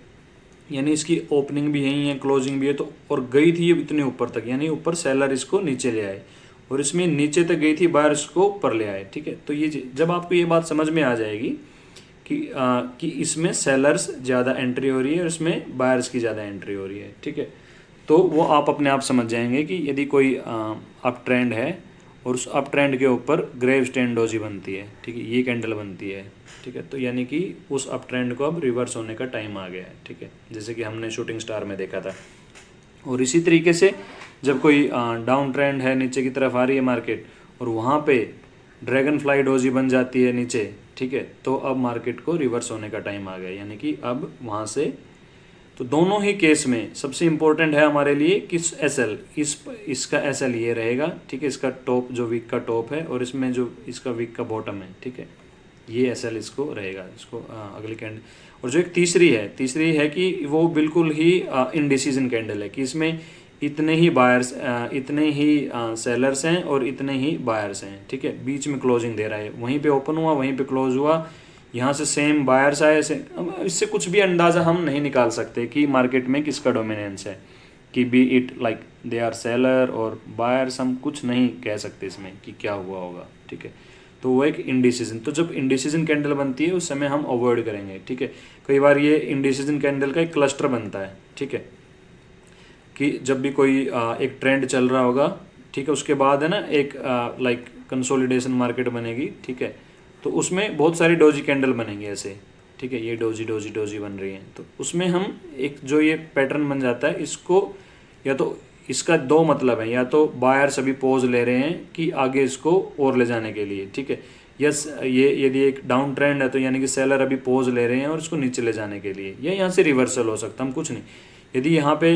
यानी इसकी ओपनिंग भी यही है, क्लोजिंग भी है, तो और गई थी ये इतने ऊपर तक, यानी ऊपर सेलर इसको नीचे ले आए और इसमें नीचे तक गई थी, बायर इसको ऊपर ले आए, ठीक है। तो ये जब आपको ये बात समझ में आ जाएगी कि इसमें सेलर्स ज़्यादा एंट्री हो रही है और इसमें बायर्स की ज़्यादा एंट्री हो रही है, ठीक है, तो वो आप अपने आप समझ जाएंगे कि यदि कोई अप ट्रेंड है और उस अप ट्रेंड के ऊपर ग्रेवस्टोन डोजी बनती है, ठीक है, ये कैंडल बनती है, ठीक है, तो यानी कि उस अप ट्रेंड को अब रिवर्स होने का टाइम आ गया है, ठीक है, जैसे कि हमने शूटिंग स्टार में देखा था। और इसी तरीके से जब कोई डाउन ट्रेंड है, नीचे की तरफ आ रही है मार्केट और वहाँ पे ड्रैगन फ्लाई डोजी बन जाती है नीचे, ठीक है, तो अब मार्केट को रिवर्स होने का टाइम आ गया, यानी कि अब वहाँ से तो दोनों ही केस में सबसे इम्पोर्टेंट है हमारे लिए कि एसएल, इसका एसएल ये रहेगा, ठीक है, इसका टॉप जो वीक का टॉप है और इसमें जो इसका वीक का बॉटम है, ठीक है, ये एसएल इसको रहेगा, इसको अगली कैंडल। और जो एक तीसरी है कि वो बिल्कुल ही इनडिसीजन कैंडल है कि इसमें इतने ही बायर्स, इतने ही सेलर्स हैं और इतने ही बायर्स हैं, ठीक है, बीच में क्लोजिंग दे रहा है, वहीं पे ओपन हुआ वहीं पे क्लोज हुआ, यहाँ से सेम बायर्स आए, इससे कुछ भी अंदाज़ा हम नहीं निकाल सकते कि मार्केट में किसका डोमिनेंस है, कि be it like they are seller और बायर्स, हम कुछ नहीं कह सकते इसमें कि क्या हुआ होगा, ठीक है। तो वो एक इंडिसीजन। तो जब इंडिसीजन कैंडल बनती है उस समय हम अवॉइड करेंगे, ठीक है। कई बार ये इंडिसीजन कैंडल का एक क्लस्टर बनता है, ठीक है, कि जब भी कोई एक ट्रेंड चल रहा होगा, ठीक है, उसके बाद है ना एक लाइक कंसोलिडेशन मार्केट बनेगी, ठीक है, तो उसमें बहुत सारी डोजी कैंडल बनेंगे ऐसे, ठीक है, ये डोजी डोजी डोजी बन रही है, तो उसमें हम एक जो ये पैटर्न बन जाता है इसको, या तो इसका दो मतलब है, या तो बायर्स अभी पोज ले रहे हैं कि आगे इसको और ले जाने के लिए, ठीक है, यस, ये यदि एक डाउन ट्रेंड है तो यानी कि सेलर अभी पोज ले रहे हैं और इसको नीचे ले जाने के लिए, या यहाँ से रिवर्सल हो सकता है, हम कुछ नहीं। यदि यहाँ पे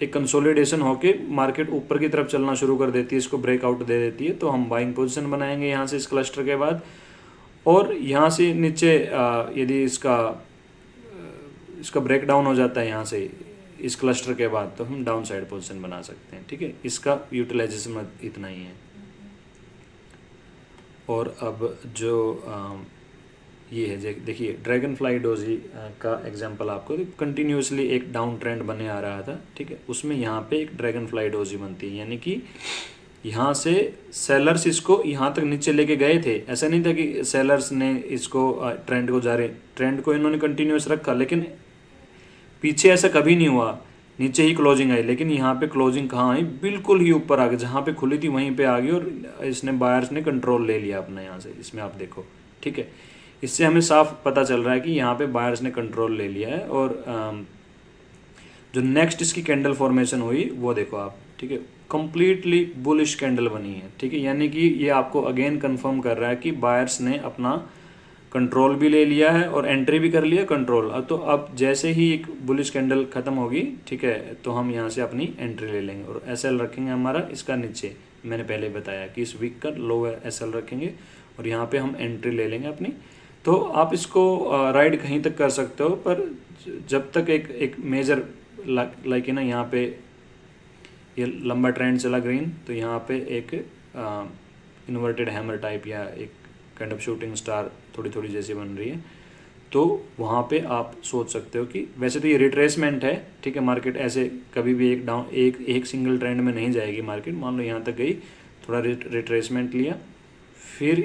एक कंसोलिडेशन होके मार्केट ऊपर की तरफ चलना शुरू कर देती है, इसको ब्रेकआउट दे देती है, तो हम बाइंग पोजीशन बनाएंगे यहाँ से इस क्लस्टर के बाद। और यहाँ से नीचे यदि इसका ब्रेकडाउन हो जाता है यहाँ से इस क्लस्टर के बाद, तो हम डाउन साइड पोजिशन बना सकते हैं, ठीक है। इसका यूटिलाइजेशन इतना ही है। और अब जो ये है, देखिए ड्रैगन फ्लाई डोजी का एग्जांपल आपको, कंटिन्यूसली एक डाउन ट्रेंड बने आ रहा था, ठीक है, उसमें यहाँ पे एक ड्रैगन फ्लाई डोजी बनती है, यानी कि यहाँ से सेलर्स इसको यहाँ तक नीचे लेके गए थे। ऐसा नहीं था कि सेलर्स ने इसको ट्रेंड को ट्रेंड को इन्होंने कंटिन्यूस रखा, लेकिन पीछे ऐसा कभी नहीं हुआ, नीचे ही क्लोजिंग आई, लेकिन यहाँ पे क्लोजिंग कहाँ आई, बिल्कुल ही ऊपर आ गई, जहाँ पे खुली थी वहीं पे आ गई, और इसने बायर्स ने कंट्रोल ले लिया अपना यहाँ से, इसमें आप देखो, ठीक है। इससे हमें साफ पता चल रहा है कि यहाँ पे बायर्स ने कंट्रोल ले लिया है। और जो नेक्स्ट इसकी कैंडल फॉर्मेशन हुई वो देखो आप, ठीक है, कंप्लीटली बुलिश कैंडल बनी है, ठीक है, यानी कि ये आपको अगेन कंफर्म कर रहा है कि बायर्स ने अपना कंट्रोल भी ले लिया है और एंट्री भी कर लिया कंट्रोल। तो अब जैसे ही एक बुलिश कैंडल खत्म होगी, ठीक है, तो हम यहाँ से अपनी एंट्री ले लेंगे और एसएल रखेंगे हमारा इसका नीचे। मैंने पहले बताया कि इस वीक का लो एसएल रखेंगे और यहाँ पे हम एंट्री ले लेंगे अपनी। तो आप इसको राइड कहीं तक कर सकते हो, पर जब तक एक मेजर लाइक है ना, यहाँ पे ये लंबा ट्रेंड चला ग्रीन, तो यहाँ पे एक इन्वर्टेड हैमर टाइप या एक काइंड ऑफ शूटिंग स्टार थोड़ी थोड़ी जैसी बन रही है, तो वहाँ पे आप सोच सकते हो कि वैसे तो ये रिट्रेसमेंट है, ठीक है, मार्केट ऐसे कभी भी एक सिंगल ट्रेंड में नहीं जाएगी मार्केट। मान लो यहाँ तक गई, थोड़ा रिट्रेसमेंट लिया, फिर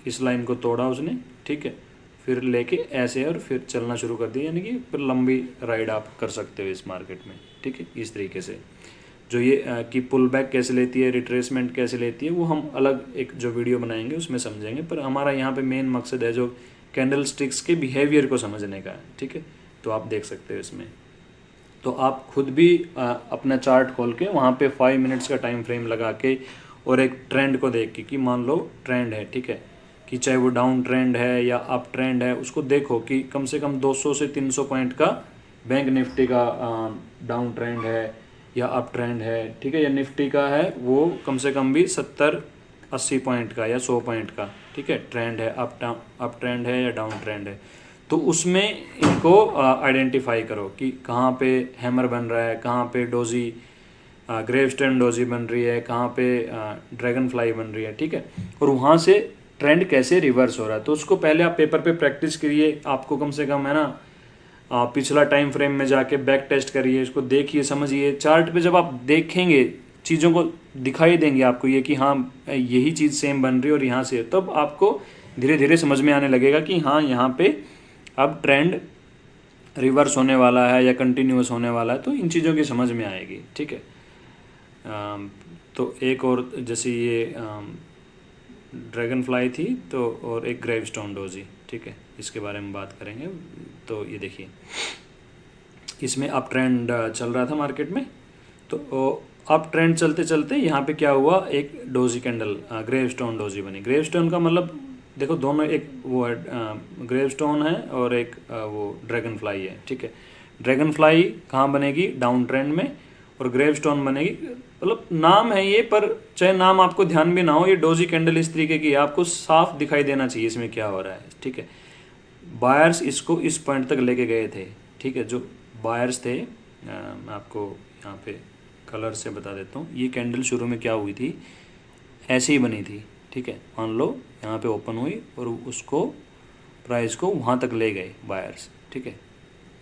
इस लाइन को तोड़ा उसने, ठीक है, फिर लेके ऐसे और फिर चलना शुरू कर दिया, यानी कि फिर लंबी राइड आप कर सकते हो इस मार्केट में, ठीक है। इस तरीके से जो ये कि पुल बैक कैसे लेती है, रिट्रेसमेंट कैसे लेती है, वो हम अलग एक जो वीडियो बनाएंगे उसमें समझेंगे, पर हमारा यहाँ पे मेन मकसद है जो कैंडल स्टिक्स के बिहेवियर को समझने का है, ठीक है। तो आप देख सकते हो इसमें, तो आप खुद भी अपना चार्ट खोल के वहाँ पे 5 मिनट्स का टाइम फ्रेम लगा के और एक ट्रेंड को देख के, कि मान लो ट्रेंड है, ठीक है, कि चाहे वो डाउन ट्रेंड है या अप ट्रेंड है, उसको देखो कि कम से कम 200 से 300 पॉइंट का बैंक निफ्टी का डाउन ट्रेंड है या अप ट्रेंड है, ठीक है, या निफ्टी का है वो कम से कम भी 70-80 पॉइंट का या 100 पॉइंट का, ठीक है, ट्रेंड है, अप ट्रेंड है या डाउन ट्रेंड है। तो उसमें इनको आइडेंटिफाई करो कि कहाँ पे हैमर बन रहा है, कहाँ पे डोजी ग्रेवस्टोन डोजी बन रही है, कहाँ पे ड्रैगन फ्लाई बन रही है, ठीक है, और वहाँ से ट्रेंड कैसे रिवर्स हो रहा है। तो उसको पहले आप पेपर पे प्रैक्टिस करिए, आपको कम से कम है ना पिछला टाइम फ्रेम में जाके बैक टेस्ट करिए, इसको देखिए, समझिए। चार्ट पे जब आप देखेंगे चीज़ों को दिखाई देंगे आपको ये कि हाँ यही चीज़ सेम बन रही है और यहाँ से, तब आपको धीरे धीरे समझ में आने लगेगा कि हाँ यहाँ पे अब ट्रेंड रिवर्स होने वाला है या कंटिन्यूस होने वाला है, तो इन चीज़ों की समझ में आएगी, ठीक है। तो एक और जैसे ये ड्रैगन फ्लाई थी, तो और एक ग्रेवस्टोन डोजी, ठीक है, इसके बारे में बात करेंगे। तो ये देखिए इसमें अप ट्रेंड चल रहा था मार्केट में, तो अप ट्रेंड चलते चलते यहाँ पे क्या हुआ, एक डोजी कैंडल ग्रेवस्टोन डोजी बनी। ग्रेवस्टोन का मतलब देखो दोनों, एक वो है ग्रेवस्टोन है और एक वो ड्रैगन फ्लाई है, ठीक है। ड्रैगन फ्लाई कहाँ बनेगी, डाउन ट्रेंड में, और ग्रेवस्टोन बनेगी, मतलब नाम है ये, पर चाहे नाम आपको ध्यान भी ना हो, ये डोजी कैंडल इस तरीके की आपको साफ दिखाई देना चाहिए इसमें क्या हो रहा है, ठीक है। बायर्स इसको इस पॉइंट तक लेके गए थे, ठीक है, जो बायर्स थे, मैं आपको यहाँ पे कलर से बता देता हूँ। ये कैंडल शुरू में क्या हुई थी, ऐसे ही बनी थी, ठीक है, मान लो यहाँ पे ओपन हुई और उसको प्राइस को वहाँ तक ले गए बायर्स, ठीक है,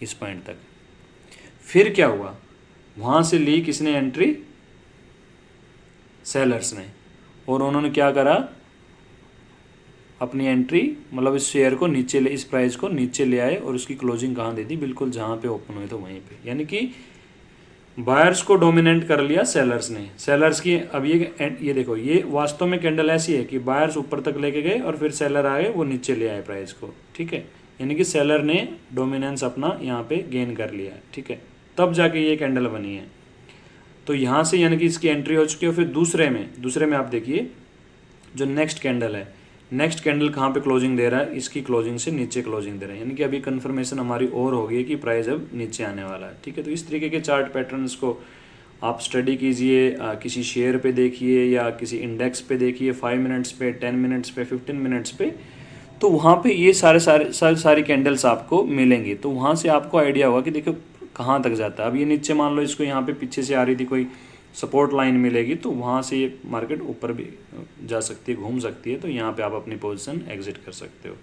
इस पॉइंट तक। फिर क्या हुआ, वहाँ से ली किसने एंट्री, सेलर्स ने, और उन्होंने क्या करा, अपनी एंट्री मतलब इस शेयर को नीचे ले, इस प्राइस को नीचे ले आए और उसकी क्लोजिंग कहाँ दे दी, बिल्कुल जहाँ पे ओपन हुए थे वहीं पे। यानी कि बायर्स को डोमिनेट कर लिया सेलर्स ने। सेलर्स की अब ये देखो, ये वास्तव में कैंडल ऐसी है कि बायर्स ऊपर तक लेके गए और फिर सेलर आए, वो नीचे ले आए प्राइस को, ठीक है। यानी कि सेलर ने डोमिनेंस अपना यहाँ पे गेन कर लिया है, ठीक है, तब जाके ये कैंडल बनी है। तो यहाँ से यानी कि इसकी एंट्री हो चुकी है। फिर दूसरे में आप देखिए जो नेक्स्ट कैंडल है, नेक्स्ट कैंडल कहाँ पे क्लोजिंग दे रहा है, इसकी क्लोजिंग से नीचे क्लोजिंग दे रहा है। यानी कि अभी कंफर्मेशन हमारी और हो गई है कि प्राइस अब नीचे आने वाला है, ठीक है। तो इस तरीके के चार्ट पैटर्न्स को आप स्टडी कीजिए, किसी शेयर पे देखिए या किसी इंडेक्स पे देखिए, 5 मिनट्स पे, 10 मिनट्स पे, 15 मिनट्स पे, तो वहाँ पे ये सारी कैंडल्स आपको मिलेंगी। तो वहाँ से आपको आइडिया होगा कि देखो कहाँ तक जाता है। अब ये नीचे मान लो इसको यहाँ पे पीछे से आ रही थी कोई सपोर्ट लाइन मिलेगी, तो वहाँ से ये मार्केट ऊपर भी जा सकती है, घूम सकती है, तो यहाँ पे आप अपनी पोजीशन एग्जिट कर सकते हो।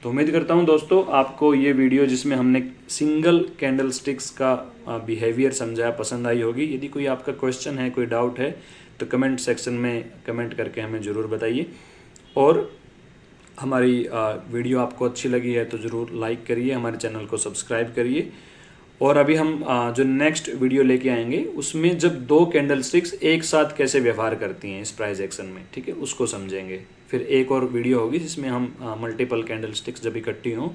तो उम्मीद करता हूँ दोस्तों आपको ये वीडियो जिसमें हमने सिंगल कैंडल स्टिक्स का बिहेवियर समझाया पसंद आई होगी। यदि कोई आपका क्वेश्चन है, कोई डाउट है, तो कमेंट सेक्शन में कमेंट करके हमें ज़रूर बताइए। और हमारी वीडियो आपको अच्छी लगी है तो ज़रूर लाइक करिए, हमारे चैनल को सब्सक्राइब करिए। और अभी हम जो नेक्स्ट वीडियो लेके आएंगे उसमें जब दो कैंडल स्टिक्स एक साथ कैसे व्यवहार करती हैं इस प्राइस एक्शन में, ठीक है, उसको समझेंगे। फिर एक और वीडियो होगी जिसमें हम मल्टीपल कैंडल स्टिक्स जब इकट्ठी हों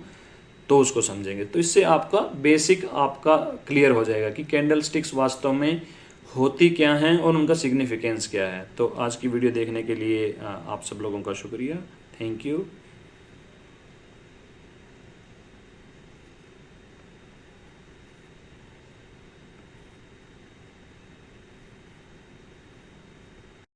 तो उसको समझेंगे। तो इससे आपका बेसिक आपका क्लियर हो जाएगा कि कैंडल स्टिक्स वास्तव में होती क्या हैं और उनका सिग्निफिकेंस क्या है। तो आज की वीडियो देखने के लिए आप सब लोगों का शुक्रिया। Thank you.